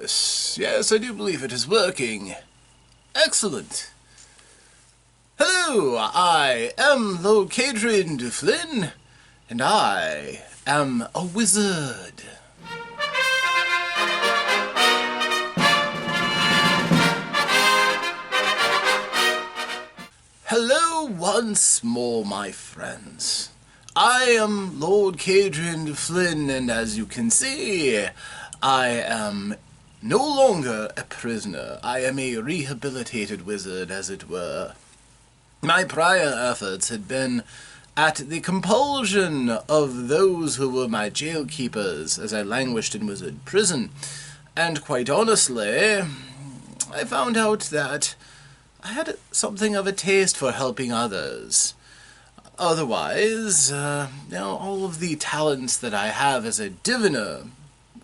Yes, I do believe it is working. Excellent. Hello, I am Lord Kadrian de Flynn, and I am a wizard. Hello once more, my friends. I am Lord Kadrian de Flynn, and as you can see, I am no longer a prisoner. I am a rehabilitated wizard, as it were. My prior efforts had been at the compulsion of those who were my jail keepers as I languished in wizard prison, and quite honestly, I found out that I had something of a taste for helping others. Otherwise, all of the talents that I have as a diviner,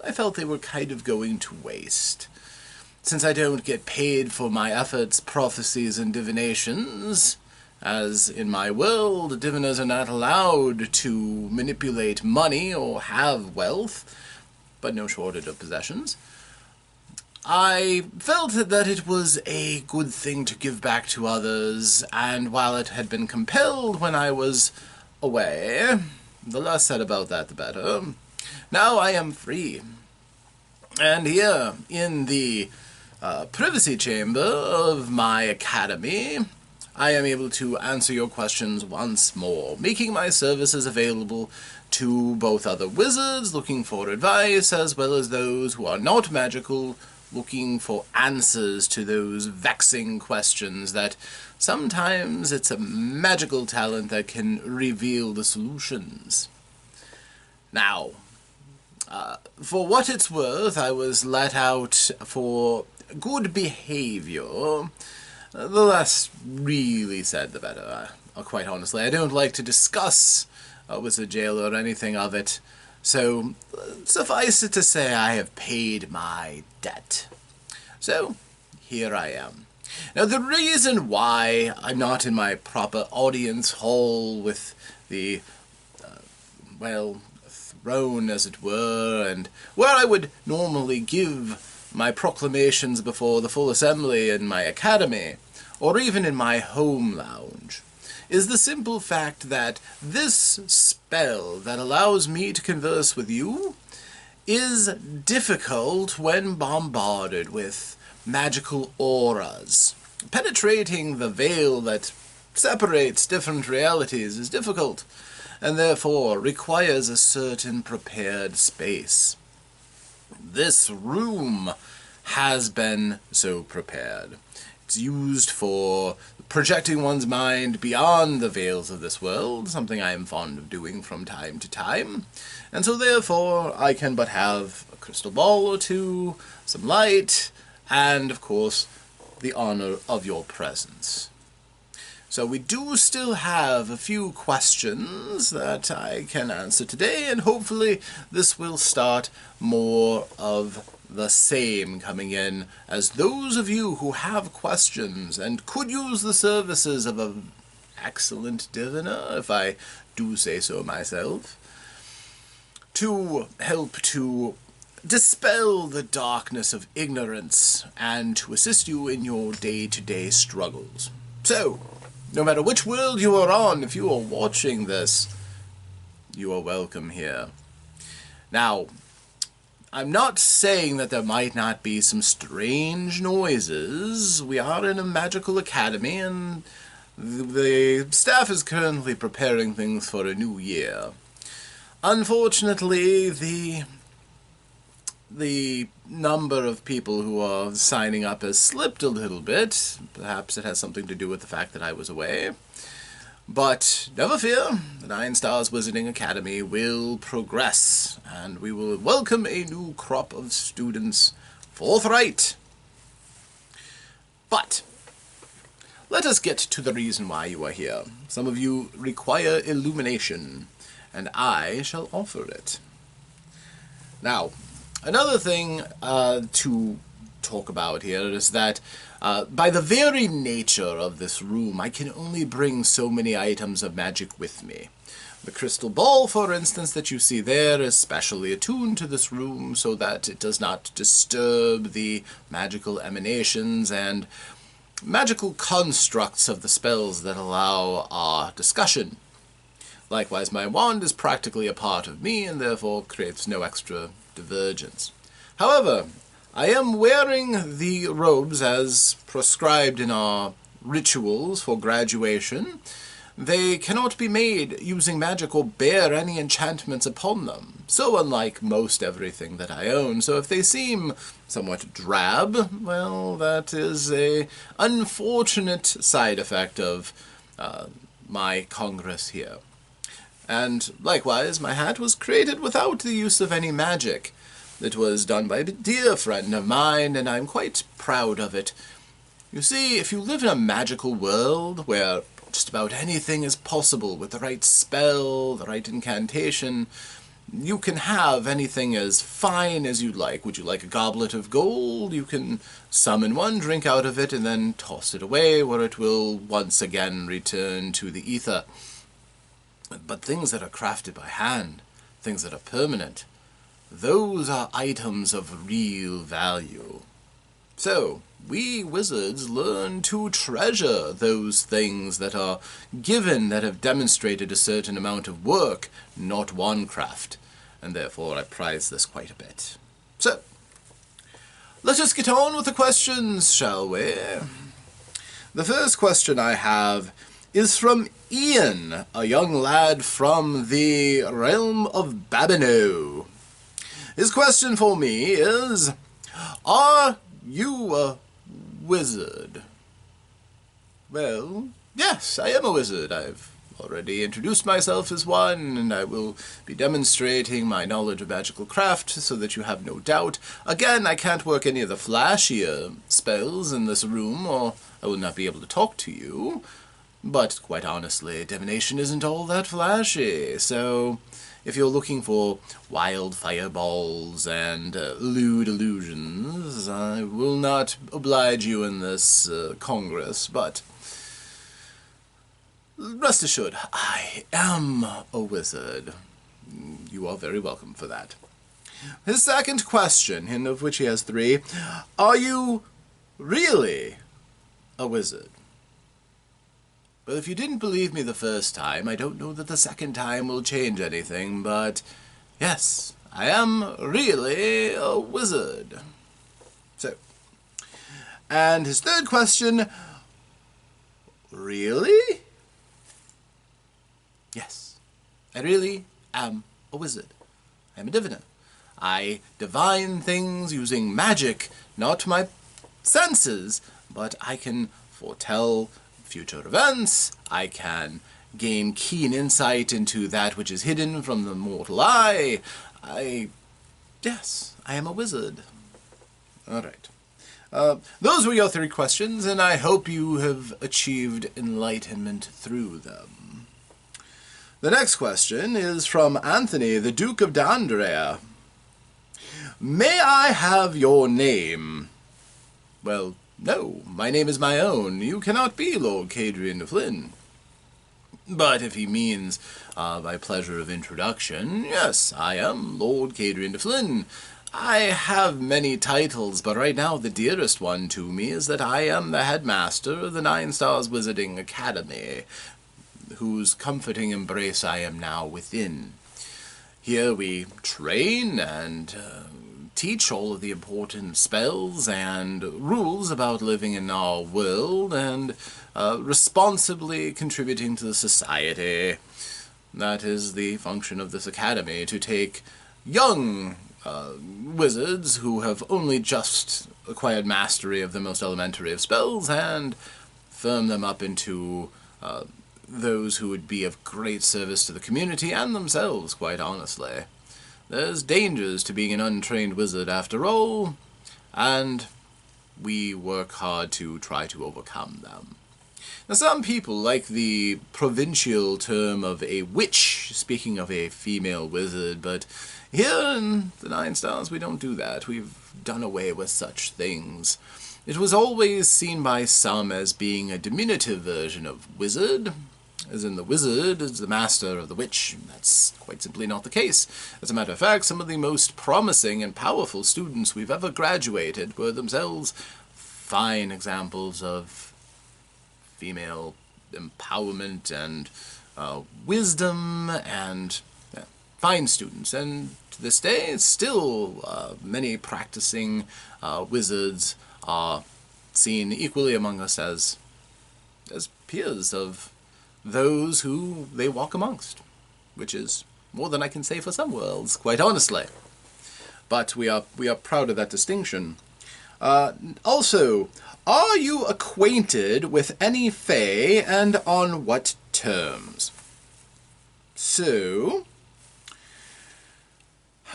I felt they were kind of going to waste. Since I don't get paid for my efforts, prophecies, and divinations, as in my world, diviners are not allowed to manipulate money or have wealth, but no shortage of possessions, I felt that it was a good thing to give back to others, and while it had been compelled when I was away, the less said about that the better, now I am free. And here, in the privacy chamber of my academy, I am able to answer your questions once more, making my services available to both other wizards looking for advice, as well as those who are not magical, looking for answers to those vexing questions that sometimes it's a magical talent that can reveal the solutions. Now, for what it's worth, I was let out for good behavior. The less really said, the better. Quite honestly, I don't like to discuss wizard jail or anything of it. So, suffice it to say, I have paid my debt. So, here I am. Now, the reason why I'm not in my proper audience hall with the, throne, as it were, and where I would normally give my proclamations before the full assembly in my academy, or even in my home lounge, is the simple fact that this spell that allows me to converse with you is difficult when bombarded with magical auras. Penetrating the veil that separates different realities is difficult, and therefore requires a certain prepared space. This room has been so prepared. It's used for projecting one's mind beyond the veils of this world, something I am fond of doing from time to time, and so therefore I can but have a crystal ball or two, some light, and of course the honor of your presence. So we do still have a few questions that I can answer today, and hopefully this will start more of the same coming in, as those of you who have questions and could use the services of an excellent diviner, if I do say so myself, to help to dispel the darkness of ignorance and to assist you in your day-to-day struggles. So, no matter which world you are on, if you are watching this, you are welcome here. Now, I'm not saying that there might not be some strange noises. We are in a magical academy, and the staff is currently preparing things for a new year. Unfortunately, the number of people who are signing up has slipped a little bit. Perhaps it has something to do with the fact that I was away. But never fear, the 9 Stars Wizarding Academy will progress, and we will welcome a new crop of students forthright. But let us get to the reason why you are here. Some of you require illumination, and I shall offer it. Now, another thing to talk about here is that by the very nature of this room, I can only bring so many items of magic with me. The crystal ball, for instance, that you see there is specially attuned to this room so that it does not disturb the magical emanations and magical constructs of the spells that allow our discussion. Likewise, my wand is practically a part of me and therefore creates no extra divergence. However, I am wearing the robes as prescribed in our rituals for graduation. They cannot be made using magic or bear any enchantments upon them, so unlike most everything that I own. So if they seem somewhat drab, well, that is a unfortunate side effect of my congress here. And likewise, my hat was created without the use of any magic. It was done by a dear friend of mine, and I'm quite proud of it. You see, if you live in a magical world where just about anything is possible with the right spell, the right incantation, you can have anything as fine as you'd like. Would you like a goblet of gold? You can summon one, drink out of it, and then toss it away, where it will once again return to the ether. But things that are crafted by hand, things that are permanent, those are items of real value. So, we wizards learn to treasure those things that are given, that have demonstrated a certain amount of work, not one craft, and therefore I prize this quite a bit. So, let us get on with the questions, shall we? The first question I have is from Ian, a young lad from the realm of Babino. His question for me is, are you a wizard? Well, yes, I am a wizard. I've already introduced myself as one, and I will be demonstrating my knowledge of magical craft so that you have no doubt. Again, I can't work any of the flashier spells in this room, or I will not be able to talk to you. But, quite honestly, divination isn't all that flashy, so if you're looking for wild fireballs and lewd illusions, I will not oblige you in this congress, but rest assured, I am a wizard. You are very welcome for that. His second question, and of which he has 3, are you really a wizard? Well, if you didn't believe me the first time, I don't know that the second time will change anything, but yes, I am really a wizard. So, and his third question, really? Yes, I really am a wizard. I am a diviner. I divine things using magic, not my senses, but I can foretell future events. I can gain keen insight into that which is hidden from the mortal eye. Yes, I am a wizard. All right. Those were your 3 questions, and I hope you have achieved enlightenment through them. The next question is from Anthony, the Duke of D'Andrea. May I have your name? Well, no, my name is my own. You cannot be Lord Kadrian de Flynn. But if he means by pleasure of introduction, yes, I am Lord Kadrian de Flynn. I have many titles, but right now the dearest one to me is that I am the headmaster of the 9 Stars Wizarding Academy, whose comforting embrace I am now within. Here we train and teach all of the important spells and rules about living in our world and responsibly contributing to the society. That is the function of this academy, to take young wizards who have only just acquired mastery of the most elementary of spells and firm them up into those who would be of great service to the community and themselves, quite honestly. There's dangers to being an untrained wizard after all, and we work hard to try to overcome them. Now, some people like the provincial term of a witch, speaking of a female wizard, but here in the 9 Stars we don't do that. We've done away with such things. It was always seen by some as being a diminutive version of wizard, as in the wizard is the master of the witch. That's quite simply not the case. As a matter of fact, some of the most promising and powerful students we've ever graduated were themselves fine examples of female empowerment and wisdom, and fine students. And to this day, still many practicing wizards are seen equally among us as peers of those who they walk amongst, which is more than I can say for some worlds, quite honestly. But we are proud of that distinction. Also, are you acquainted with any fae, and on what terms? So,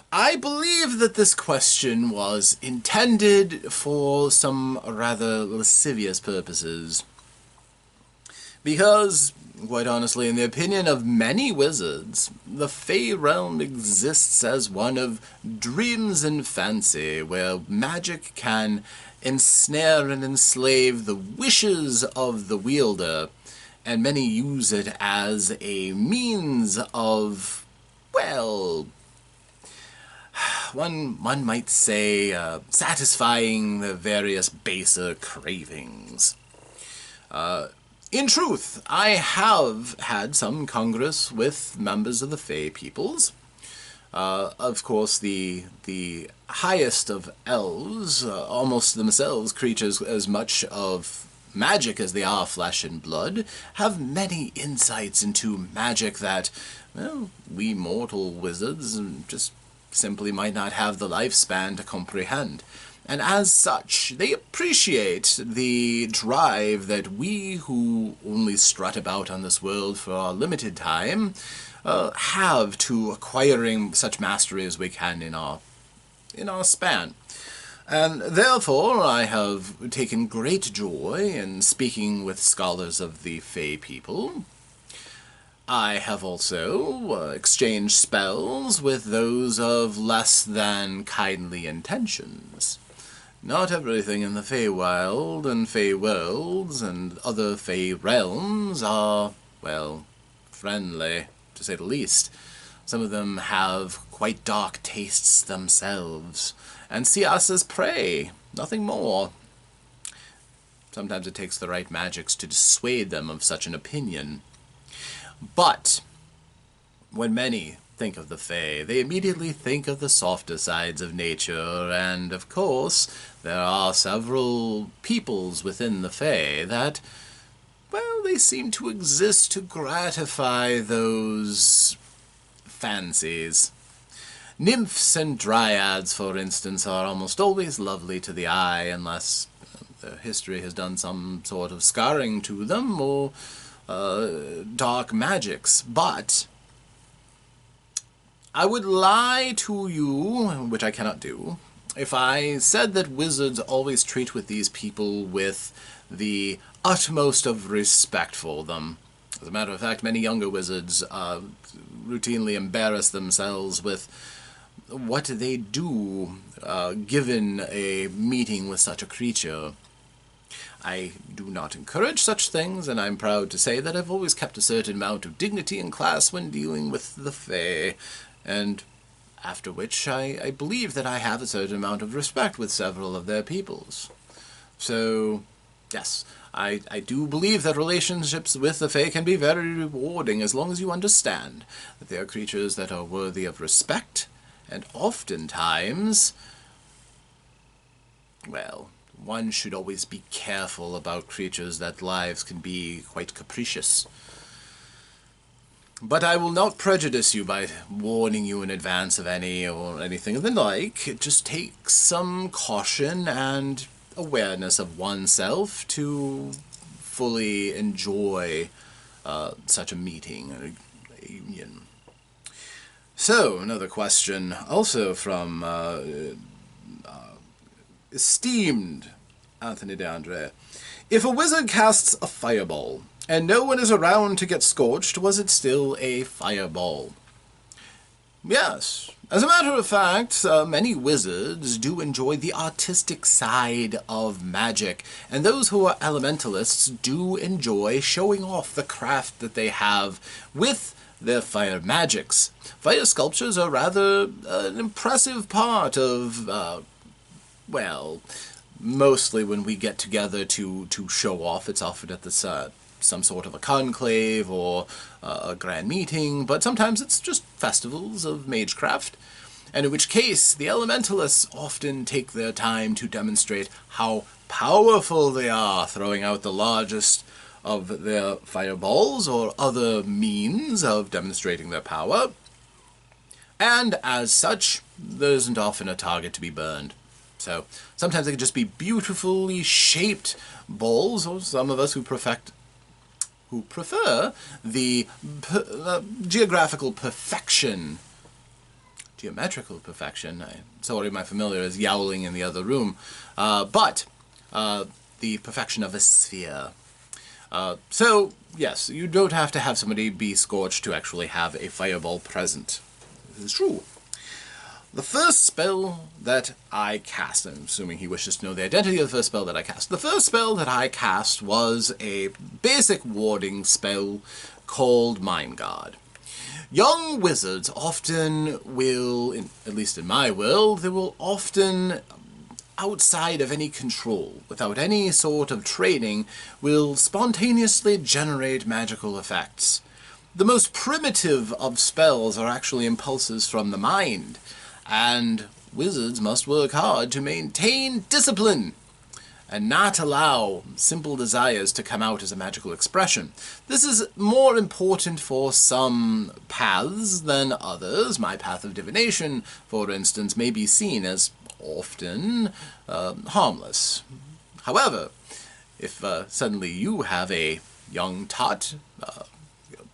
I believe that this question was intended for some rather lascivious purposes. Because, quite honestly, in the opinion of many wizards, the Fey realm exists as one of dreams and fancy, where magic can ensnare and enslave the wishes of the wielder, and many use it as a means of, well, one might say, satisfying the various baser cravings. In truth, I have had some congress with members of the Fey peoples. Of course, the highest of elves, almost themselves creatures as much of magic as they are flesh and blood, have many insights into magic that, well, we mortal wizards just simply might not have the lifespan to comprehend. And as such, they appreciate the drive that we who only strut about on this world for a limited time have to acquiring such mastery as we can in our span. And therefore I have taken great joy in speaking with scholars of the Fey people. I have also exchanged spells with those of less than kindly intentions. Not everything in the Feywild and Fey worlds and other Fey realms are, well, friendly, to say the least. Some of them have quite dark tastes themselves, and see us as prey, nothing more. Sometimes it takes the right magics to dissuade them of such an opinion. But when many think of the Fae, they immediately think of the softer sides of nature, and of course there are several peoples within the Fae that, well, they seem to exist to gratify those fancies. Nymphs and dryads, for instance, are almost always lovely to the eye, unless their history has done some sort of scarring to them, or dark magics. But I would lie to you, which I cannot do, if I said that wizards always treat with these people with the utmost of respect for them. As a matter of fact, many younger wizards routinely embarrass themselves with what they do given a meeting with such a creature. I do not encourage such things, and I'm proud to say that I've always kept a certain amount of dignity and class when dealing with the Fae, and after which I believe that I have a certain amount of respect with several of their peoples. So, yes, I do believe that relationships with the Fae can be very rewarding as long as you understand that they are creatures that are worthy of respect, and oftentimes, well, one should always be careful about creatures that lives can be quite capricious. But I will not prejudice you by warning you in advance of any or anything of the like. It just takes some caution and awareness of oneself to fully enjoy such a meeting, a union. So, another question, also from esteemed Anthony DeAndre. If a wizard casts a fireball, and no one is around to get scorched, was it still a fireball? Yes. As a matter of fact, many wizards do enjoy the artistic side of magic, and those who are elementalists do enjoy showing off the craft that they have with their fire magics. Fire sculptures are rather an impressive part of, well, mostly when we get together to show off. It's often at this some sort of a conclave or a grand meeting, but sometimes it's just festivals of magecraft, and in which case the elementalists often take their time to demonstrate how powerful they are, throwing out the largest of their fireballs or other means of demonstrating their power, and as such, there isn't often a target to be burned. So sometimes they can just be beautifully shaped balls, or some of us who prefer the geographical perfection. Geometrical perfection. Sorry, my familiar is yowling in the other room. But the perfection of a sphere. So, yes, you don't have to have somebody be scorched to actually have a fireball present. This is true. The first spell that I cast, I'm assuming he wishes to know the identity of the first spell that I cast. The first spell that I cast was a basic warding spell called Mind Guard. Young wizards often will, at least in my world, they will often, outside of any control, without any sort of training, will spontaneously generate magical effects. The most primitive of spells are actually impulses from the mind, and wizards must work hard to maintain discipline and not allow simple desires to come out as a magical expression. This is more important for some paths than others. My path of divination, for instance, may be seen as often harmless. However, if suddenly you have a young tot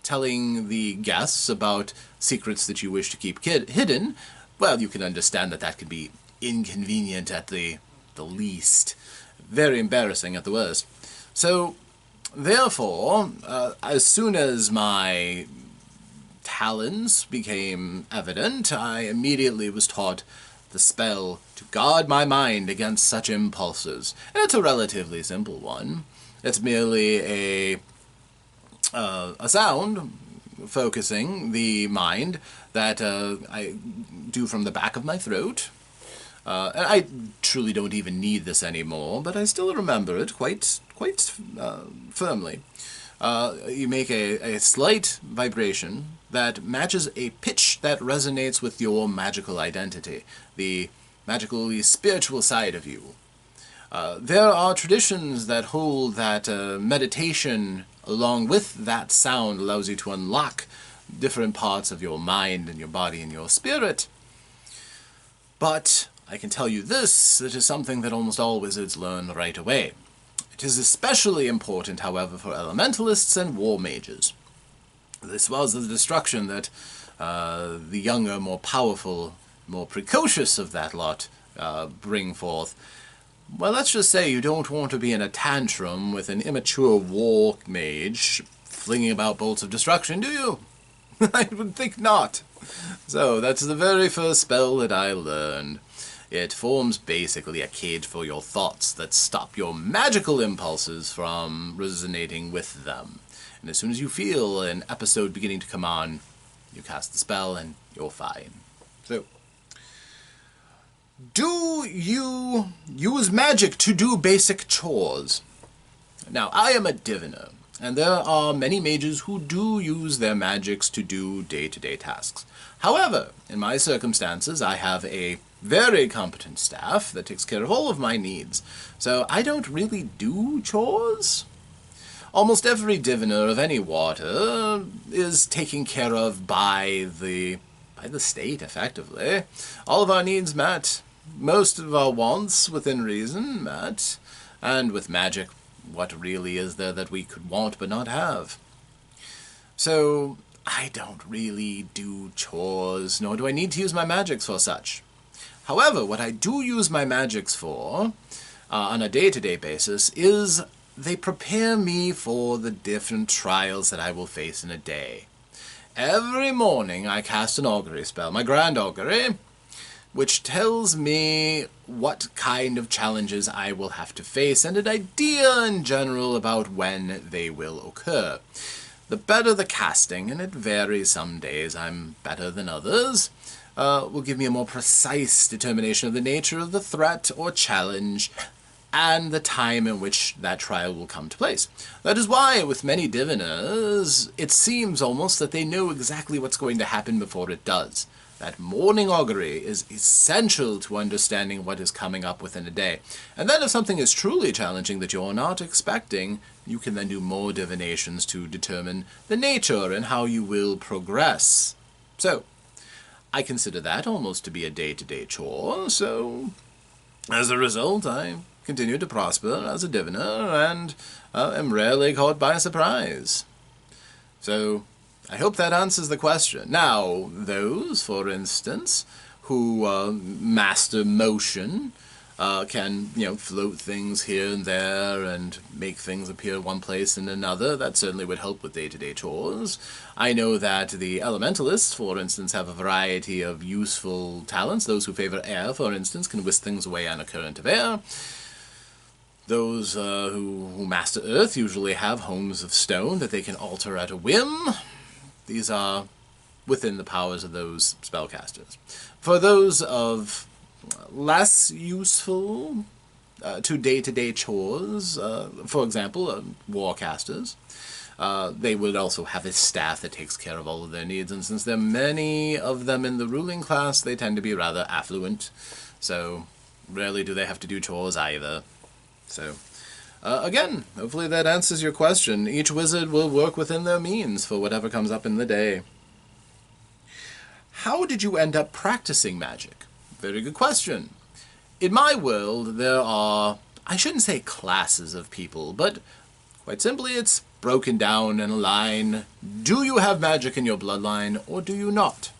telling the guests about secrets that you wish to keep hidden, well, you can understand that that can be inconvenient at the least. Very embarrassing at the worst. So, therefore, as soon as my talents became evident, I immediately was taught the spell to guard my mind against such impulses. And it's a relatively simple one. It's merely a sound focusing the mind that I do from the back of my throat. And I truly don't even need this anymore, but I still remember it quite firmly. You make a slight vibration that matches a pitch that resonates with your magical identity, the magically spiritual side of you. There are traditions that hold that meditation along with that sound allows you to unlock different parts of your mind and your body and your spirit. But I can tell you this, it is something that almost all wizards learn right away. It is especially important, however, for elementalists and war mages. This was the destruction that the younger, more powerful, more precocious of that lot bring forth. Well, let's just say you don't want to be in a tantrum with an immature war mage flinging about bolts of destruction, do you? I would think not. So, that's the very first spell that I learned. It forms basically a cage for your thoughts that stop your magical impulses from resonating with them. And as soon as you feel an episode beginning to come on, you cast the spell and you're fine. So, do you use magic to do basic chores? Now, I am a diviner, and there are many mages who do use their magics to do day-to-day tasks. However, in my circumstances, I have a very competent staff that takes care of all of my needs, so I don't really do chores. Almost every diviner of any water is taken care of by the state, effectively. All of our needs met, most of our wants, within reason, met, and with magic, what really is there that we could want but not have? So, I don't really do chores, nor do I need to use my magics for such. However, what I do use my magics for, on a day-to-day basis, is they prepare me for the different trials that I will face in a day. Every morning I cast an augury spell, my grand augury, which tells me what kind of challenges I will have to face and an idea in general about when they will occur. The better the casting, and it varies some days, I'm better than others, will give me a more precise determination of the nature of the threat or challenge and the time in which that trial will come to place. That is why, with many diviners, it seems almost that they know exactly what's going to happen before it does. That morning augury is essential to understanding what is coming up within a day. And then if something is truly challenging that you're not expecting, you can then do more divinations to determine the nature and how you will progress. So, I consider that almost to be a day-to-day chore, so as a result, I continue to prosper as a diviner and am rarely caught by surprise. So, I hope that answers the question. Now, those, for instance, who master motion, can, float things here and there and make things appear one place and another. That certainly would help with day-to-day chores. I know that the elementalists, for instance, have a variety of useful talents. Those who favor air, for instance, can whisk things away on a current of air. Those who master earth usually have homes of stone that they can alter at a whim. These are within the powers of those spellcasters. For those of less useful to day-to-day chores, for example, warcasters, they would also have a staff that takes care of all of their needs, and since there are many of them in the ruling class, they tend to be rather affluent, so rarely do they have to do chores either. So, again, hopefully that answers your question. Each wizard will work within their means for whatever comes up in the day. How did you end up practicing magic? Very good question. In my world, there are, I shouldn't say classes of people, but quite simply it's broken down in a line. Do you have magic in your bloodline, or do you not?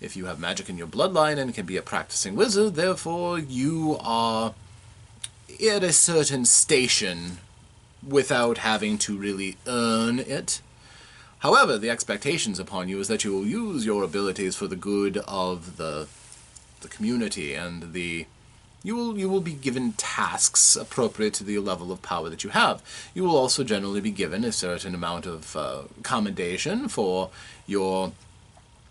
If you have magic in your bloodline and can be a practicing wizard, therefore you are at a certain station without having to really earn it. However, the expectations upon you is that you will use your abilities for the good of the community, and you will be given tasks appropriate to the level of power that you have. You will also generally be given a certain amount of commendation for your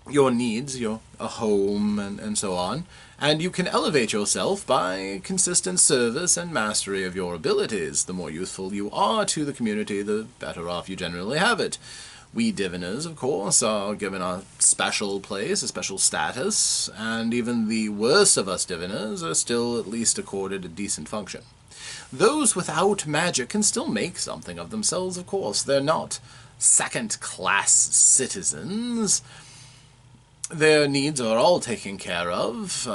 needs, a home, and so on. And you can elevate yourself by consistent service and mastery of your abilities. The more useful you are to the community, the better off you generally have it. We diviners, of course, are given a special place, a special status, and even the worst of us diviners are still at least accorded a decent function. Those without magic can still make something of themselves, of course. They're not second-class citizens. Their needs are all taken care of.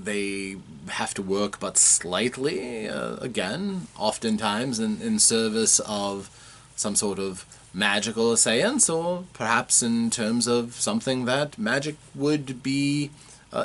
They have to work but slightly, again, oftentimes in service of some sort of magical assayance, or perhaps in terms of something that magic would be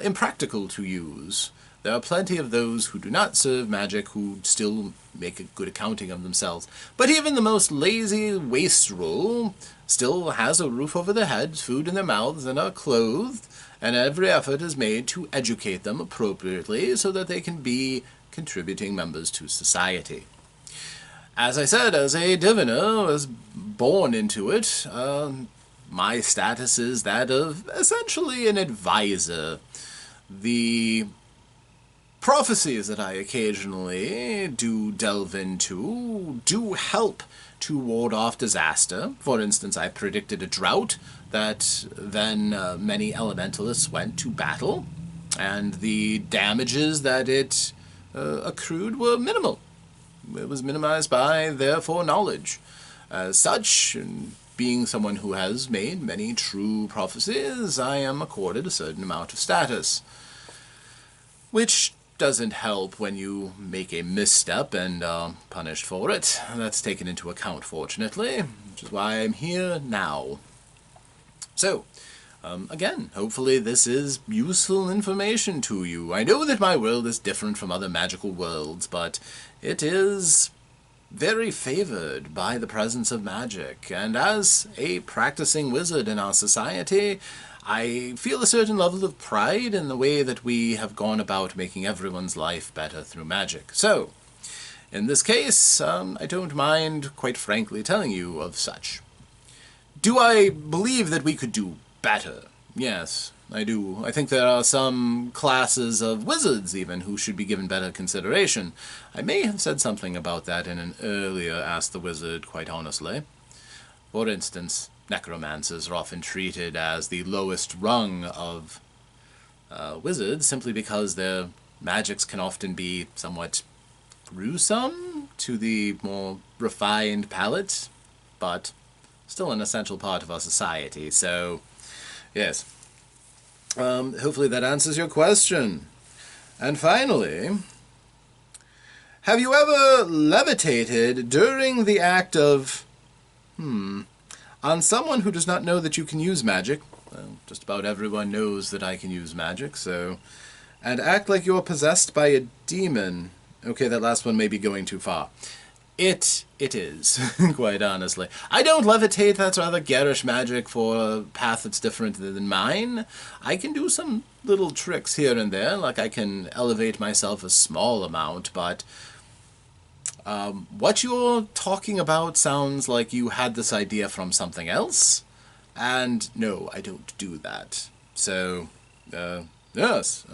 impractical to use. There are plenty of those who do not serve magic who still make a good accounting of themselves. But even the most lazy wastrel still has a roof over their heads, food in their mouths, and are clothed, and every effort is made to educate them appropriately so that they can be contributing members to society. As I said, as a diviner, I was born into it. My status is that of essentially an advisor. The prophecies that I occasionally do delve into do help to ward off disaster. For instance, I predicted a drought that then many elementalists went to battle, and the damages that it accrued were minimal. It was minimized by their foreknowledge. As such, and being someone who has made many true prophecies, I am accorded a certain amount of status, which doesn't help when you make a misstep and are punished for it. That's taken into account, fortunately, which is why I'm here now. So, again, hopefully this is useful information to you. I know that my world is different from other magical worlds, but it is very favored by the presence of magic, and as a practicing wizard in our society, I feel a certain level of pride in the way that we have gone about making everyone's life better through magic. So, in this case, I don't mind, quite frankly, telling you of such. Do I believe that we could do better? Yes, I do. I think there are some classes of wizards, even, who should be given better consideration. I may have said something about that in an earlier Ask the Wizard, quite honestly. For instance, necromancers are often treated as the lowest rung of wizards, simply because their magics can often be somewhat gruesome to the more refined palate, but still an essential part of our society, so yes. Hopefully that answers your question. And finally, have you ever levitated during the act of, on someone who does not know that you can use magic? Well, just about everyone knows that I can use magic, so, and act like you're possessed by a demon. Okay, that last one may be going too far. It is, quite honestly. I don't levitate, that's rather garish magic for a path that's different than mine. I can do some little tricks here and there, like I can elevate myself a small amount, but what you're talking about sounds like you had this idea from something else, and no, I don't do that. So, yes,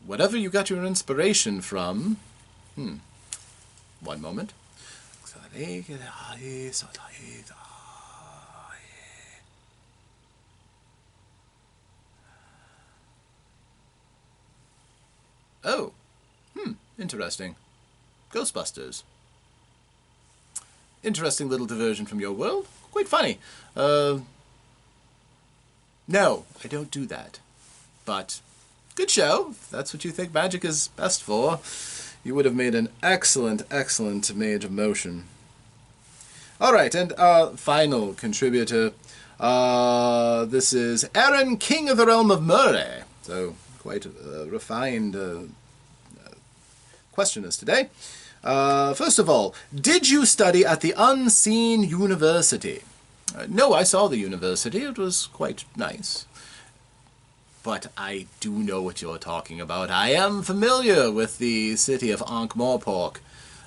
whatever you got your inspiration from, one moment. Oh, interesting. Ghostbusters. Interesting little diversion from your world. Quite funny. No, I don't do that. But, good show. If that's what you think magic is best for. You would have made an excellent, excellent Mage of Motion. Alright, and our final contributor. This is Aaron, King of the Realm of Murray. So, quite a refined questioners today. First of all, did you study at the Unseen University? No, I saw the university. It was quite nice. But I do know what you're talking about. I am familiar with the city of Ankh-Morpork.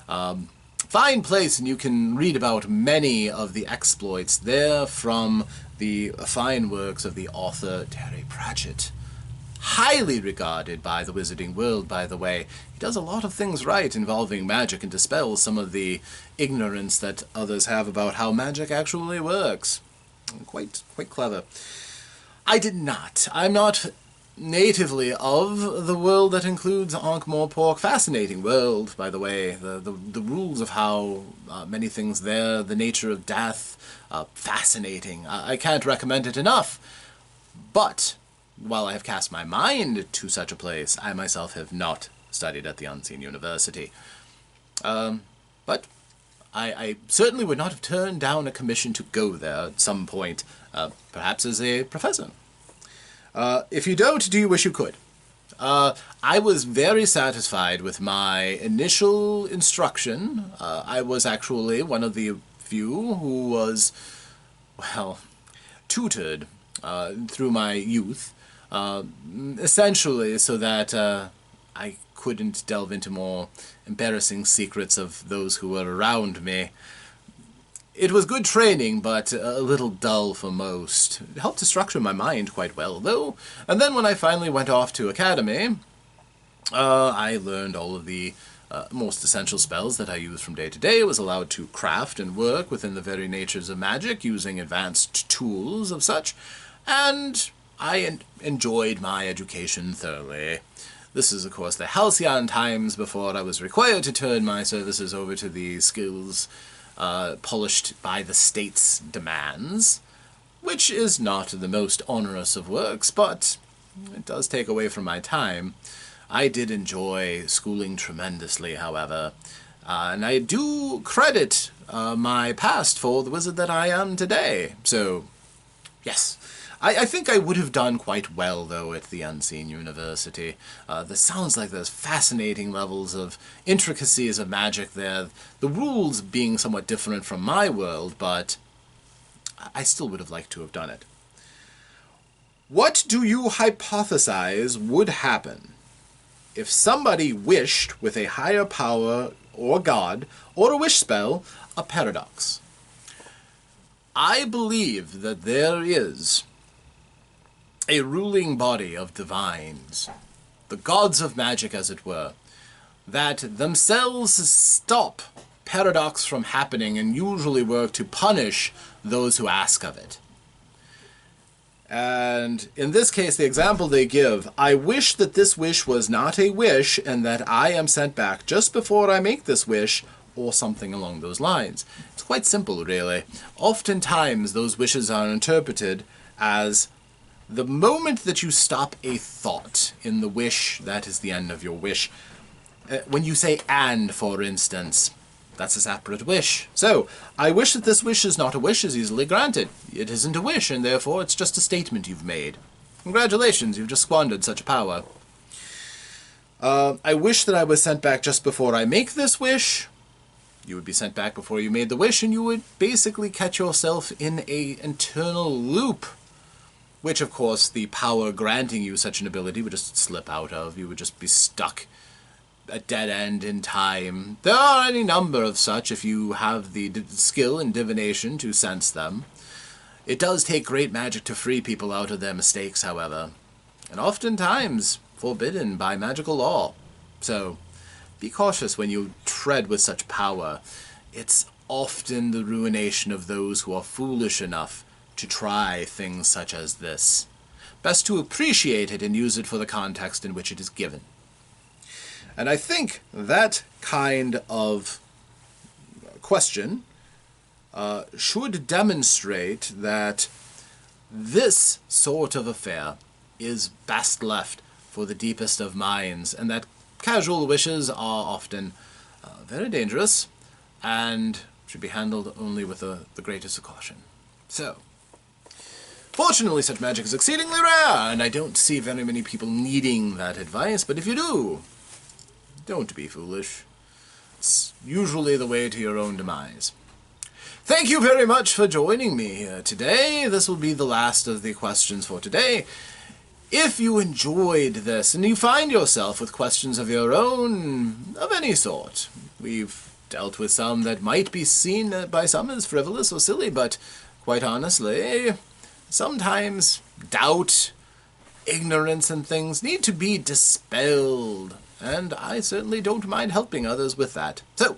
Fine place, and you can read about many of the exploits there from the fine works of the author Terry Pratchett. Highly regarded by the wizarding world, by the way. He does a lot of things right involving magic and dispels some of the ignorance that others have about how magic actually works. Quite clever. I did not. I'm not natively of the world that includes Ankh-Morpork. Fascinating world, by the way. The rules of how many things there, the nature of death, fascinating. I can't recommend it enough. But while I have cast my mind to such a place, I myself have not studied at the Unseen University. But I certainly would not have turned down a commission to go there at some point, perhaps as a professor. If you don't, do you wish you could? I was very satisfied with my initial instruction. I was actually one of the few who was, well, tutored through my youth, essentially so that I couldn't delve into more embarrassing secrets of those who were around me. It was good training, but a little dull for most. It helped to structure my mind quite well, though. And then when I finally went off to Academy, I learned all of the most essential spells that I use from day to day. I was allowed to craft and work within the very natures of magic, using advanced tools of such, and I enjoyed my education thoroughly. This is, of course, the halcyon times before I was required to turn my services over to the skills polished by the state's demands, which is not the most onerous of works, but it does take away from my time. I did enjoy schooling tremendously, however, and I do credit my past for the wizard that I am today. So, yes. I think I would have done quite well, though, at the Unseen University. This sounds like there's fascinating levels of intricacies of magic there. The rules being somewhat different from my world, but I still would have liked to have done it. What do you hypothesize would happen if somebody wished with a higher power or god or a wish spell a paradox? I believe that there is a ruling body of divines, the gods of magic as it were, that themselves stop paradox from happening and usually work to punish those who ask of it. And in this case, the example they give, I wish that this wish was not a wish and that I am sent back just before I make this wish, or something along those lines. It's quite simple, really. Oftentimes, those wishes are interpreted as the moment that you stop a thought in the wish, that is the end of your wish. When you say and, for instance, that's a separate wish. So, I wish that this wish is not a wish is easily granted. It isn't a wish, and therefore it's just a statement you've made. Congratulations, you've just squandered such a power. I wish that I was sent back just before I make this wish. You would be sent back before you made the wish, and you would basically catch yourself in an internal loop, which, of course, the power granting you such an ability would just slip out of. You would just be stuck a dead end in time. There are any number of such if you have the skill and divination to sense them. It does take great magic to free people out of their mistakes, however, and oftentimes forbidden by magical law. So, be cautious when you tread with such power. It's often the ruination of those who are foolish enough to try things such as this. Best to appreciate it and use it for the context in which it is given. And I think that kind of question should demonstrate that this sort of affair is best left for the deepest of minds, and that casual wishes are often very dangerous and should be handled only with the greatest of caution. So, fortunately, such magic is exceedingly rare, and I don't see very many people needing that advice, but if you do, don't be foolish. It's usually the way to your own demise. Thank you very much for joining me here today. This will be the last of the questions for today. If you enjoyed this, and you find yourself with questions of your own, of any sort, we've dealt with some that might be seen by some as frivolous or silly, but quite honestly, sometimes doubt, ignorance, and things need to be dispelled. And I certainly don't mind helping others with that. So,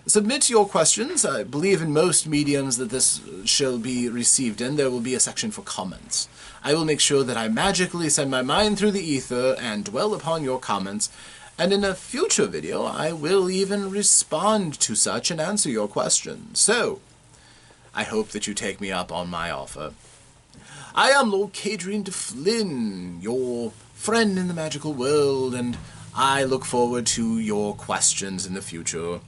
submit your questions. I believe in most mediums that this shall be received in. There will be a section for comments. I will make sure that I magically send my mind through the ether and dwell upon your comments. And in a future video, I will even respond to such and answer your questions. So, I hope that you take me up on my offer. I am Lord Kadrian de Flynn, your friend in the magical world, and I look forward to your questions in the future.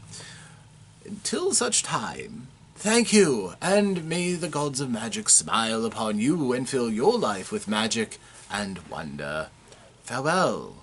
Until such time, thank you, and may the gods of magic smile upon you and fill your life with magic and wonder. Farewell.